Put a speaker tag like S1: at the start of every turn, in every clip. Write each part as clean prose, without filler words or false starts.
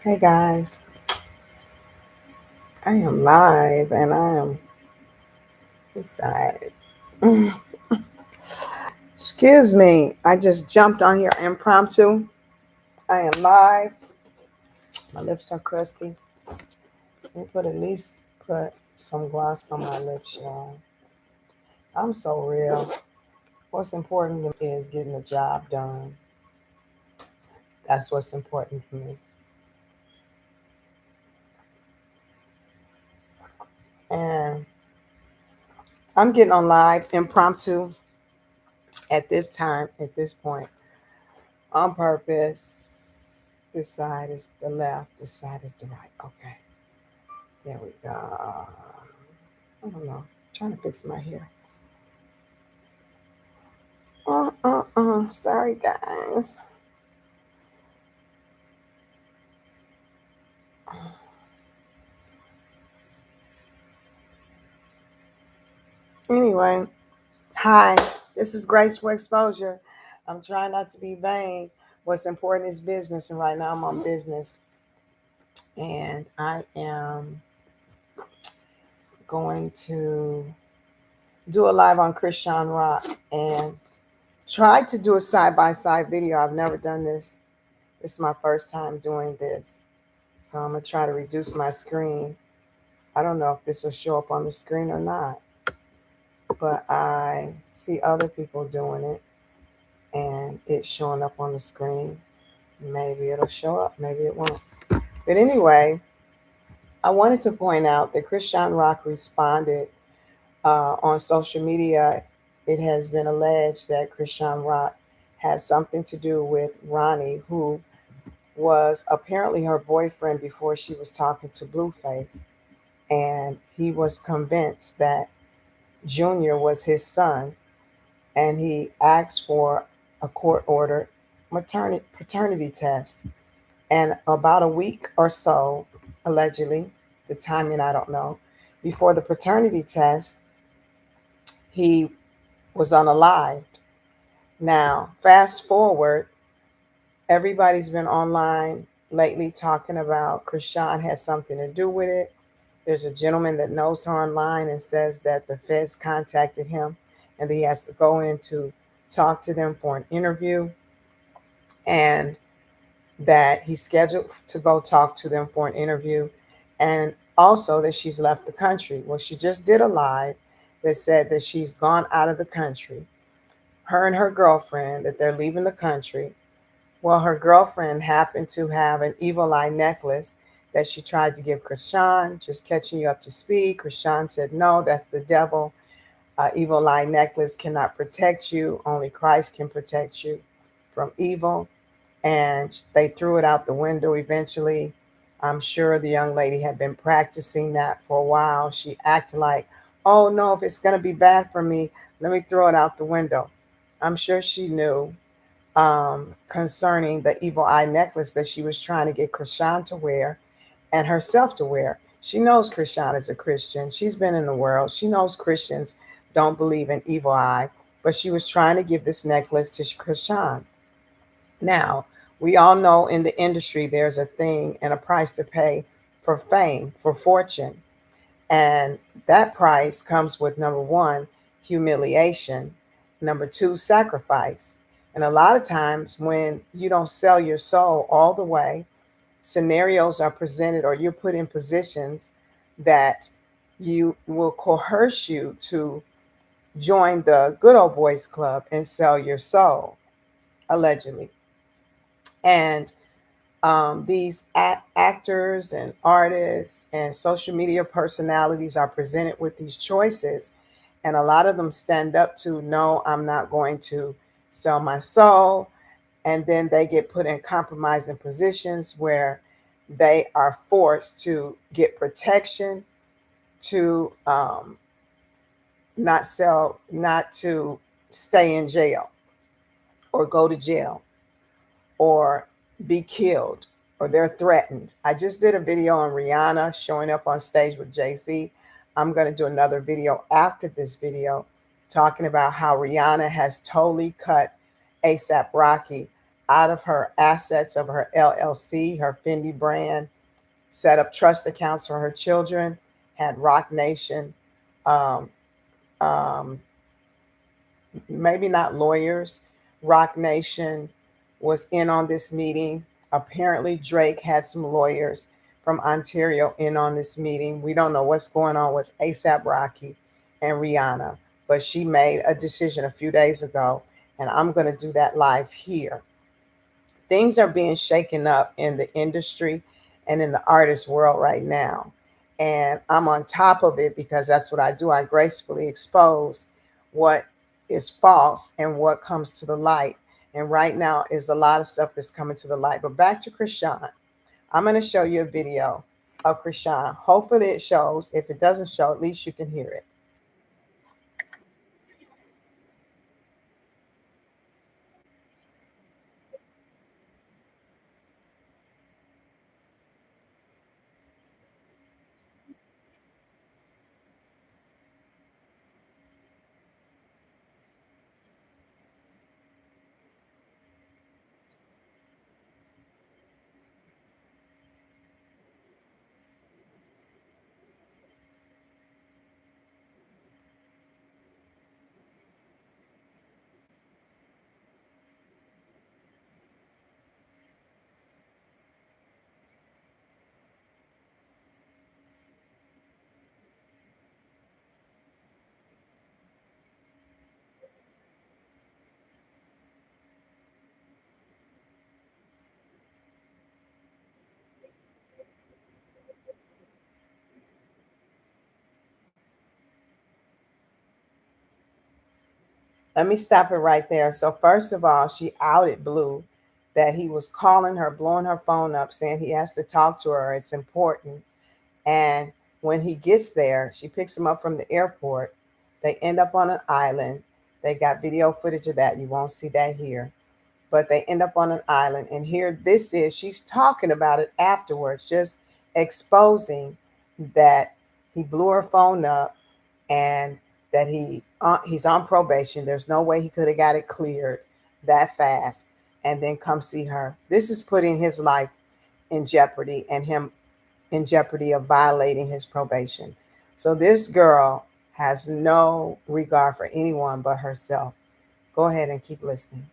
S1: Hey guys, I am live and I am beside. Excuse me, I just jumped on here impromptu. I am live. My lips are crusty. Let me at least put some gloss on my lips, y'all. I'm so real. What's important to me is getting the job done. That's what's important for me. And I'm getting on live impromptu at this time, at this point, on purpose. This side is the left, this side is the right. Okay. There we go. I don't know. Trying to fix my hair. Sorry, guys. Anyway, hi. This is Graceful Exposure. I'm trying not to be vain. What's important is business, and right now I'm on business. And I am going to do a live on Chrisean Rock and try to do a side by side video. I've never done this. This is my first time doing this. So I'm going to try to reduce my screen. I don't know if this will show up on the screen or not, but I see other people doing it and it's showing up on the screen. Maybe it'll show up, maybe it won't. But anyway, I wanted to point out that Chrisean Rock responded on social media. It has been alleged that Chrisean Rock has something to do with Ronnie, who was apparently her boyfriend before she was talking to Blueface. And he was convinced that Junior was his son, and he asked for a court ordered paternity test. And about a week or so, allegedly, the timing I don't know, before the paternity test, he was unalived. Now, fast forward, everybody's been online lately talking about Chrisean had something to do with it. There's a gentleman that knows her online and says that the feds contacted him and that he has to go in to talk to them for an interview, and that he's scheduled to go talk to them for an interview, and also that she's left the country. Well, she just did a live that said that she's gone out of the country, her and her girlfriend, that they're leaving the country. Well, her girlfriend happened to have an evil eye necklace that she tried to give Chrisean. Just catching you up to speed. Chrisean said, no, that's the devil. Evil eye necklace cannot protect you. Only Christ can protect you from evil. And they threw it out the window eventually. I'm sure the young lady had been practicing that for a while. She acted like, oh no, if it's going to be bad for me, let me throw it out the window. I'm sure she knew concerning the evil eye necklace that she was trying to get Chrisean to wear and herself to wear. She knows Chrisean is a Christian. She's been in the world. She knows Christians don't believe in evil eye, but she was trying to give this necklace to Chrisean. Now, we all know in the industry there's a thing and a price to pay for fame, for fortune. And that price comes with number one, humiliation, number two, sacrifice. And a lot of times when you don't sell your soul all the way, scenarios are presented or you're put in positions that you will coerce you to join the good old boys club and sell your soul, allegedly. And these actors and artists and social media personalities are presented with these choices, and a lot of them stand up to, no, I'm not going to sell my soul. And then they get put in compromising positions where they are forced to get protection, to not sell, not to stay in jail or go to jail or be killed, or they're threatened. I just did a video on Rihanna showing up on stage with Jay-Z. I'm going to do another video after this video talking about how Rihanna has totally cut ASAP Rocky out of her assets of her LLC, her Fendi brand, set up trust accounts for her children, had Rock Nation, um, um, maybe not lawyers. Rock Nation was in on this meeting. Apparently, Drake had some lawyers from Ontario in on this meeting. We don't know what's going on with ASAP Rocky and Rihanna, but she made a decision a few days ago, and I'm going to do that live here. Things are being shaken up in the industry and in the artist world right now. And I'm on top of it because that's what I do. I gracefully expose what is false and what comes to the light. And right now is a lot of stuff that's coming to the light. But back to Chrisean. I'm going to show you a video of Chrisean. Hopefully it shows. If it doesn't show, at least you can hear it. Let me stop it right there. So, first of all, she outed Blue that he was calling her, blowing her phone up, saying he has to talk to her. It's important. And when he gets there, she picks him up from the airport. They end up on an island. They got video footage of that. You won't see that here. But they end up on an island. And here this is, she's talking about it afterwards, just exposing that he blew her phone up and that he's on probation. There's no way he could have got it cleared that fast and then come see her. This is putting his life in jeopardy and him in jeopardy of violating his probation. So this girl has no regard for anyone but herself. Go ahead and keep listening.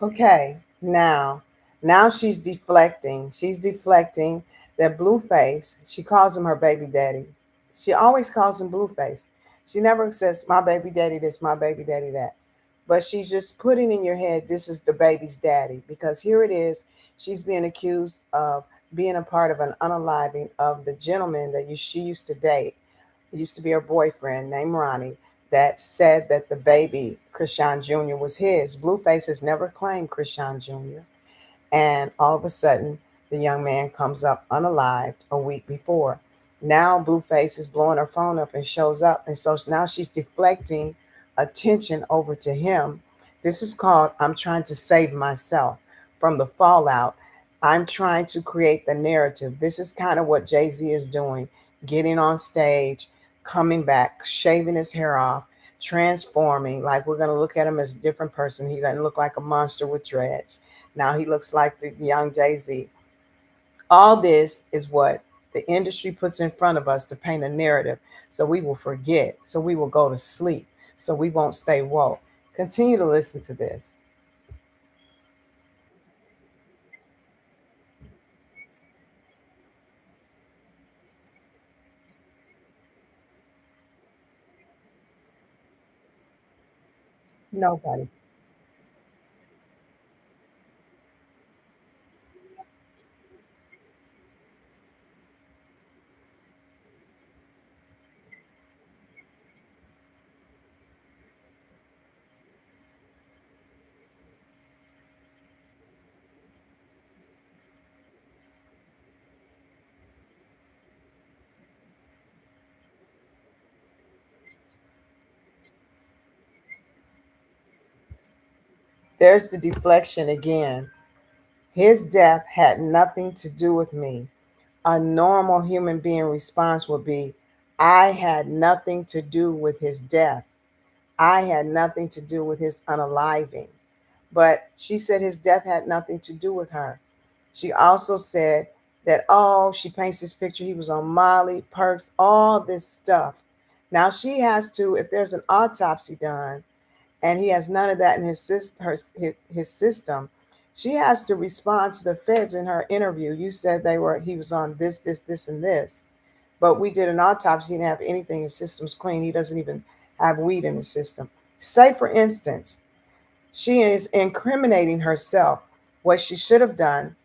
S1: Okay, now she's deflecting. She's deflecting that Blueface. She calls him her baby daddy. She always calls him Blueface. She never says my baby daddy this, my baby daddy that. But she's just putting in your head this is the baby's daddy because here it is. She's being accused of being a part of an unaliving of the gentleman that she used to date. It used to be her boyfriend named Ronnie that said that the baby, Chrisean Jr., was his. Blueface has never claimed Chrisean Jr. And all of a sudden, the young man comes up unalived a week before. Now Blueface is blowing her phone up and shows up. And so now she's deflecting attention over to him. This is called I'm trying to save myself from the fallout. I'm trying to create the narrative. This is kind of what Jay-Z is doing, getting on stage, coming back, shaving his hair off, transforming. Like we're going to look at him as a different person. He doesn't look like a monster with dreads. Now he looks like the young Jay-Z. All this is what the industry puts in front of us to paint a narrative so we will forget, so we will go to sleep, so we won't stay woke. Continue to listen to this. Nobody. There's the deflection again. His death had nothing to do with me. A normal human being response would be, I had nothing to do with his death. I had nothing to do with his unaliving. But she said his death had nothing to do with her. She also said that, oh, she paints this picture. He was on Molly, Perks, all this stuff. Now she has to, if there's an autopsy done and he has none of that in his system, she has to respond to the feds in her interview. You said he was on this, and this. But we did an autopsy, he didn't have anything, his system's clean. He doesn't even have weed in his system. Say, for instance, she is incriminating herself. What she should have done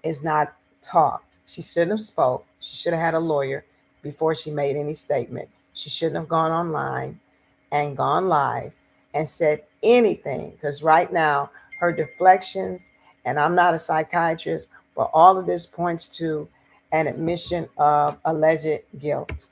S1: is not talked. She shouldn't have spoke. She should have had a lawyer before she made any statement. She shouldn't have gone online and gone live and said anything, because right now her deflections, and I'm not a psychiatrist, but all of this points to an admission of alleged guilt.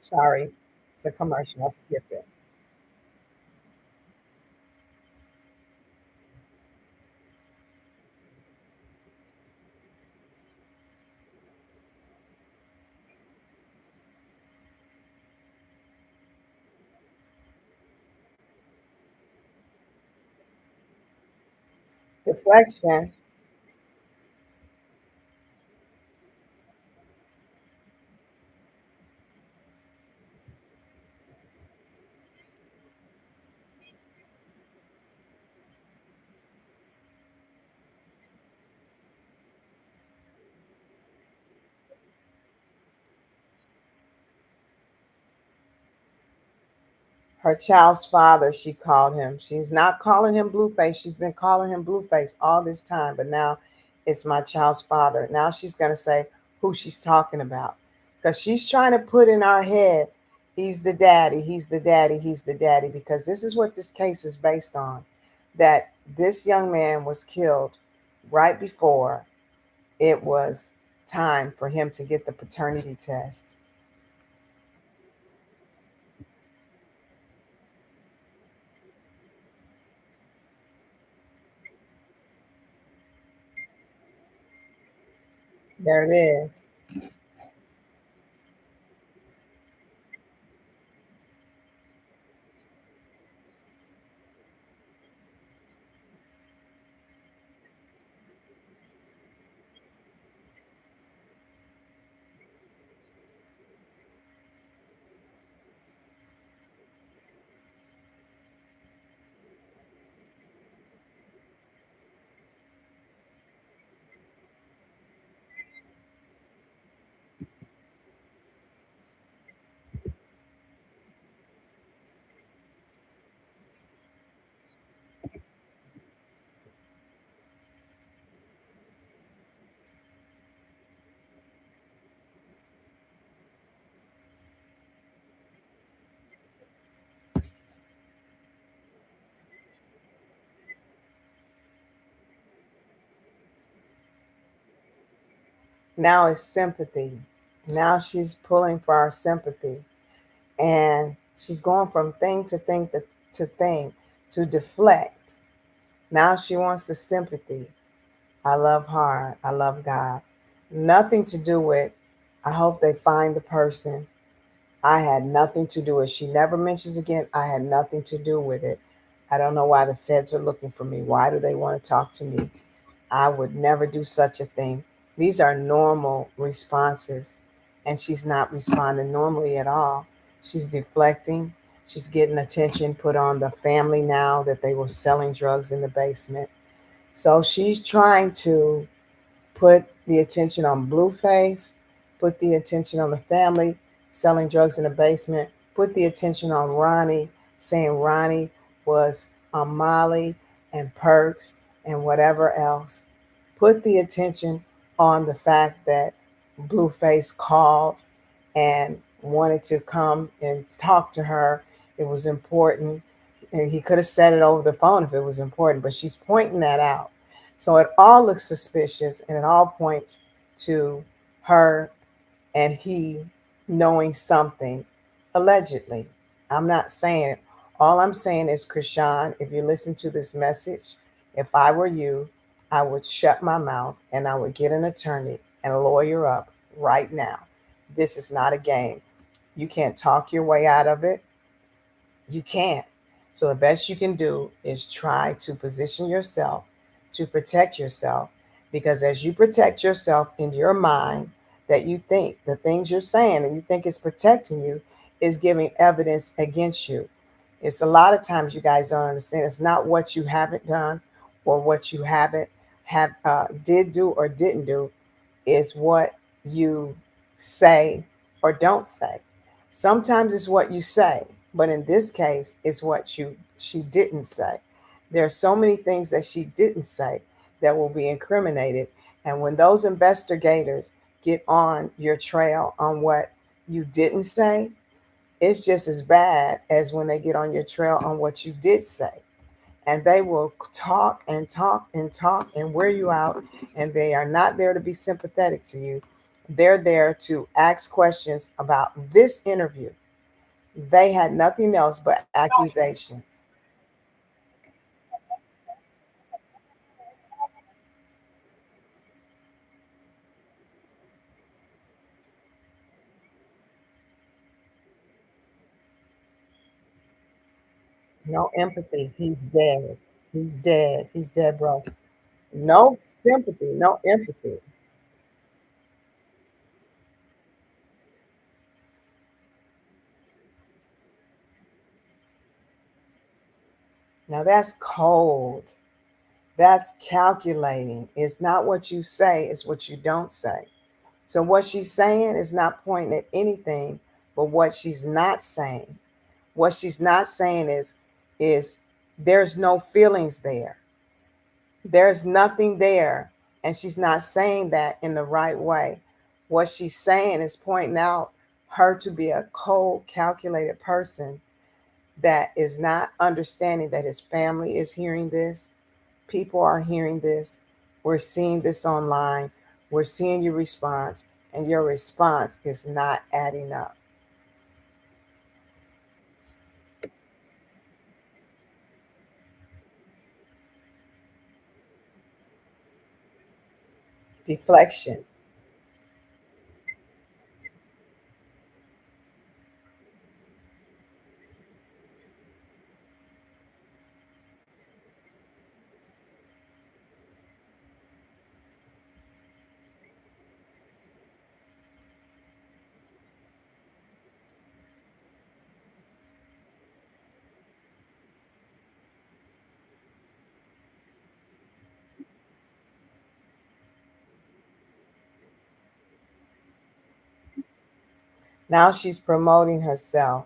S1: Sorry, it's a commercial. I'll skip it. Deflection. Her child's father, she called him. She's not calling him Blueface. She's been calling him Blueface all this time, but now it's my child's father. Now she's going to say who she's talking about, because she's trying to put in our head, he's the daddy, he's the daddy, he's the daddy, because this is what this case is based on, that this young man was killed right before it was time for him to get the paternity test. There it is. Now it's sympathy. Now she's pulling for our sympathy. And she's going from thing to thing to thing to deflect. Now she wants the sympathy. I love hard. I love God. Nothing to do with, I hope they find the person. I had nothing to do with it. She never mentions again, I had nothing to do with it. I don't know why the feds are looking for me. Why do they want to talk to me? I would never do such a thing. These are normal responses. And she's not responding normally at all. She's deflecting. She's getting attention put on the family now that they were selling drugs in the basement. So she's trying to put the attention on Blueface, put the attention on the family selling drugs in the basement, put the attention on Ronnie, saying Ronnie was on Molly and perks and whatever else. Put the attention on the fact that Blueface called and wanted to come and talk to her. It was important. And he could have said it over the phone if it was important, but she's pointing that out. So it all looks suspicious and it all points to her and he knowing something allegedly. I'm not saying it. All I'm saying is, Chrisean, if you listen to this message, if I were you, I would shut my mouth and I would get an attorney and lawyer up right now. This is not a game. You can't talk your way out of it. You can't. So the best you can do is try to position yourself to protect yourself, because as you protect yourself in your mind, that you think the things you're saying and you think is protecting you is giving evidence against you. It's a lot of times you guys don't understand. It's not what you haven't done or what you haven't have did do or didn't do, is what you say or don't say. Sometimes it's what you say, but in this case, it's what she didn't say. There are so many things that she didn't say that will be incriminated. And when those investigators get on your trail on what you didn't say, it's just as bad as when they get on your trail on what you did say. And they will talk and talk and talk and wear you out. And they are not there to be sympathetic to you. They're there to ask questions about this interview. They had nothing else but accusations. No empathy. He's dead. He's dead. He's dead, bro. No sympathy. No empathy. Now that's cold. That's calculating. It's not what you say, it's what you don't say. So what she's saying is not pointing at anything but what she's not saying. What she's not saying is there's no feelings there. There's nothing there. And she's not saying that in the right way. What she's saying is pointing out her to be a cold, calculated person that is not understanding that his family is hearing this. People are hearing this. We're seeing this online. We're seeing your response, and your response is not adding up. Deflection. Now she's promoting herself.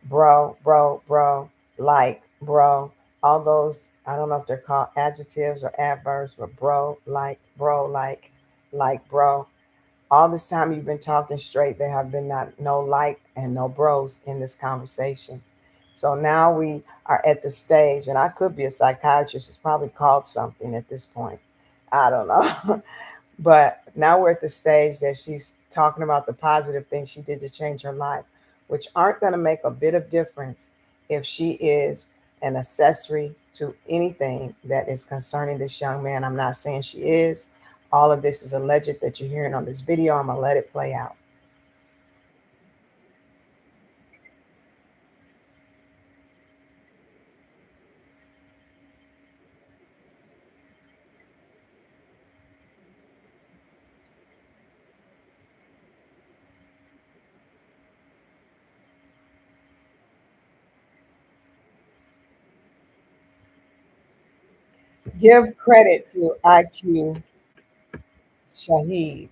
S1: Bro, bro, bro, like, bro. All those, I don't know if they're called adjectives or adverbs, but bro, like, bro. All this time you've been talking straight. There have been not no like and no bros in this conversation. So now we are at the stage, and I could be a psychiatrist. It's probably called something at this point. I don't know. But Now we're at the stage that she's talking about the positive things she did to change her life, which aren't going to make a bit of difference if she is an accessory to anything that is concerning this young man. I'm not saying she is. All of this is alleged that you're hearing on this video. I'm going to let it play out. Give credit to IQ Shaheed.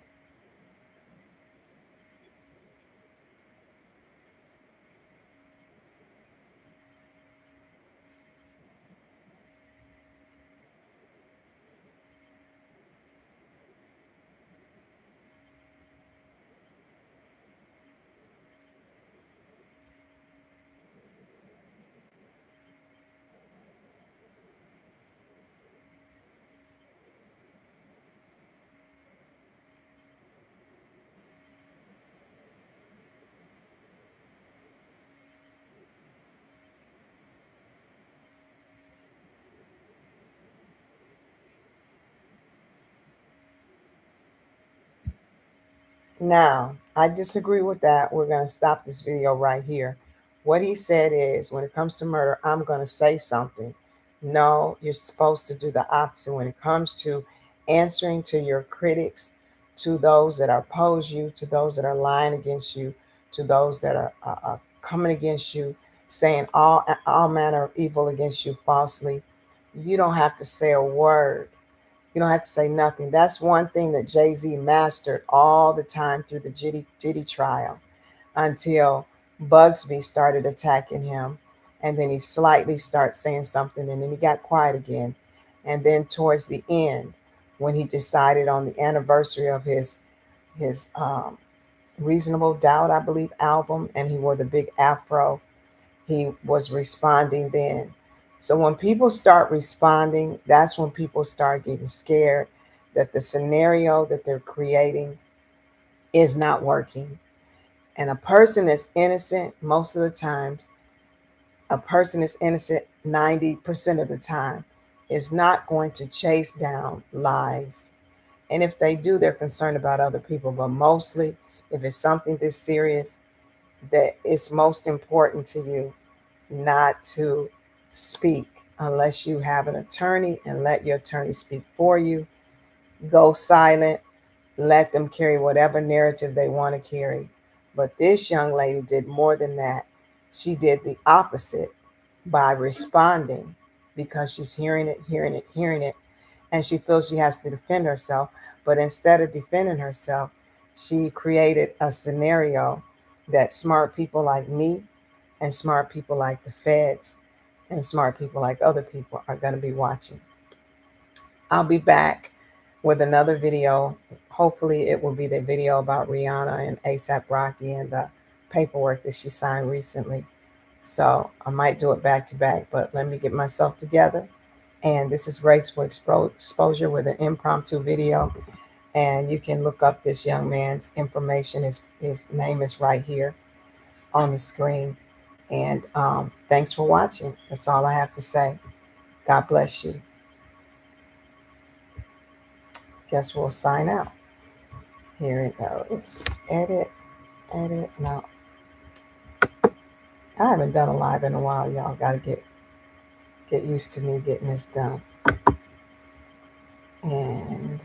S1: Now, I disagree with that. We're going to stop this video right here. What he said is, when it comes to murder, I'm going to say something. No, you're supposed to do the opposite when it comes to answering to your critics, to those that oppose you, to those that are lying against you, to those that are coming against you, saying all manner of evil against you falsely. You don't have to say a word. You don't have to say nothing. That's one thing that Jay-Z mastered all the time through the Diddy trial until Bugsby started attacking him. And then he slightly started saying something and then he got quiet again. And then towards the end, when he decided on the anniversary of his Reasonable Doubt, I believe, album, and he wore the big afro, he was responding then. So when people start responding, that's when people start getting scared that the scenario that they're creating is not working. And a person that's innocent, most of the times, a person that's innocent 90% of the time is not going to chase down lies. And if they do, they're concerned about other people. But mostly, if it's something this serious, that it's most important to you not to speak unless you have an attorney, and let your attorney speak for you. Go silent, let them carry whatever narrative they want to carry. But this young lady did more than that. She did the opposite by responding because she's hearing it, hearing it, hearing it, and she feels she has to defend herself. But instead of defending herself, she created a scenario that smart people like me and smart people like the feds and smart people like other people are going to be watching. I'll be back with another video. Hopefully, it will be the video about Rihanna and ASAP Rocky and the paperwork that she signed recently. So I might do it back to back, but let me get myself together. And this is Graceful Exposure with an impromptu video. And you can look up this young man's information. His name is right here on the screen. And thanks for watching. That's all I have to say. God bless you. Guess we'll sign out. Here it goes. Edit, edit. No, I haven't done a live in a while, y'all. Got to get used to me getting this done. And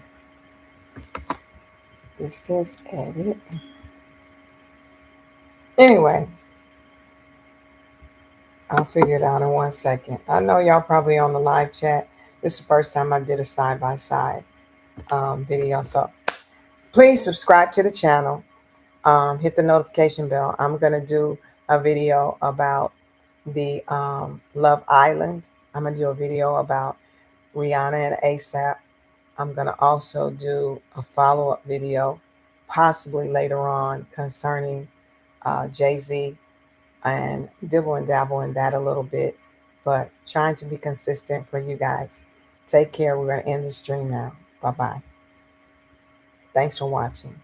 S1: this says edit. Anyway, I'll figure it out in 1 second. I know y'all probably on the live chat. This is the first time I did a side-by-side video. So please subscribe to the channel. Hit the notification bell. I'm going to do a video about the Love Island. I'm going to do a video about Rihanna and ASAP. I'm going to also do a follow-up video, possibly later on, concerning Jay-Z, and dibble and dabble in that a little bit, but trying to be consistent for you guys. Take care. We're going to end the stream now. Bye-bye. Thanks for watching.